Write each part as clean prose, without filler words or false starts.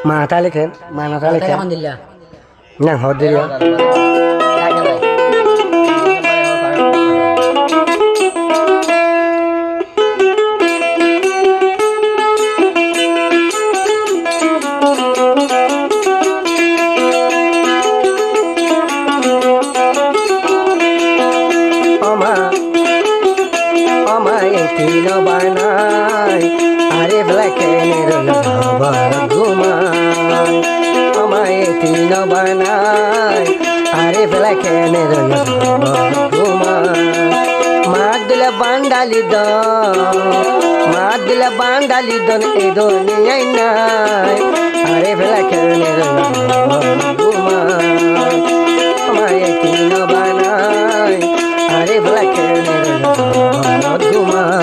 মাথা লেখেন মাথা লেখেন এখন দিলা না হদ দিলা তিন বানাই আরে ব্ল্যাকেনের লবার ঘুমাই আমায় তিন বানাই আরে ব্ল্যাকেনের লবার ঘুমাই মার দিলে বান্ডালি দন এ দুনিয়ায় নাই আরে ব্ল্যাকেনের লবার ঘুমাই আমায় তিন বানাই আরে ব্ল্যাকেনের লবার ঘুমাই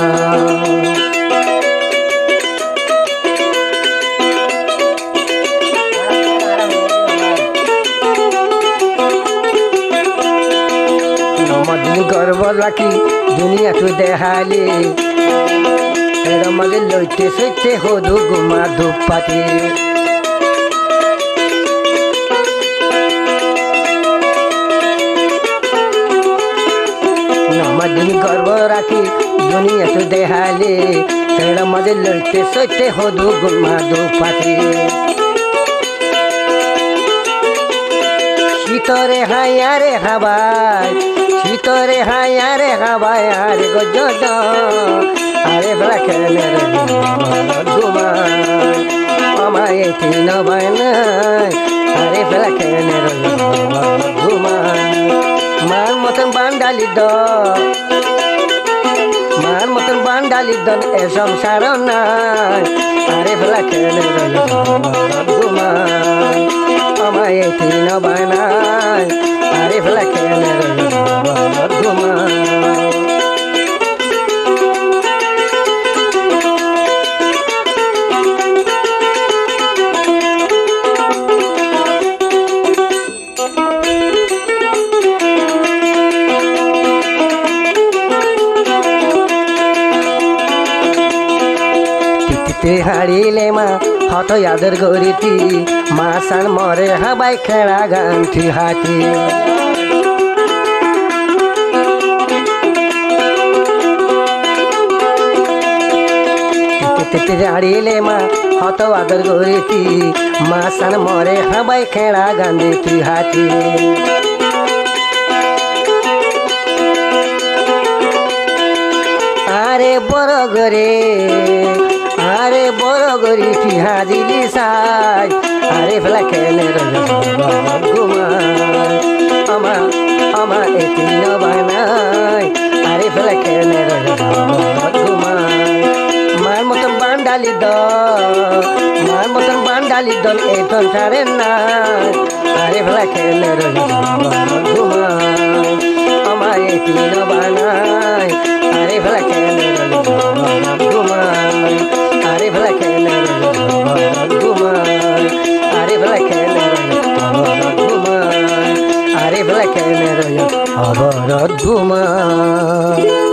গর্ব রাখি দুনিয়া তো দেখালে এর মাঝে লইতে সইতে হদু গুমা ধূপ পাতি নমাদিন গর্ব রাখি দুনিয়া তো দেখালে এর মাঝে লইতে সইতে হদু গুমা ধূপ পাতি শীতরে হাইয়ারে হাবাই শীতরে হাইয়ারে হাবাই আরে গজদ আরে ব্ল্যাকেনের ঘুমাই আমায় তিন বানাই আরে ব্ল্যাকেনের ঘুমাই মার মতন বান্ডালি দন এ সংসার নাই আরে ব্ল্যাকেনের ঘুমাই আমায় তিন বানাই আরে ব্ল্যাকেনের ঘুমাই হারিলে মা হত আদর গরিতি মা সান মরে হাবাই খেলা গান্তি হাতি হারিলে মা হত আদর গরিতি মা সান মরে হাবাই খেলা গান্তি হাতি আরে বড় গরি টিহা দিলি সাই আরে ব্ল্যাকেনের ঘুমাই আমার তিন বানাই আরে ব্ল্যাকেনের ঘুমাই মার মতন বান্ডালি দল এই সংসারে নাই আরে ব্ল্যাকেনের ঘুমাই আমায় তিন বানাই আরে ব্ল্যাকেনের ঘুমাই আরে ব্ল্যাকেনের ঘুমাই আরে ব্ল্যাকেনের ঘুমাই আরে ব্ল্যাকেনের অবরোধ ঘুমাই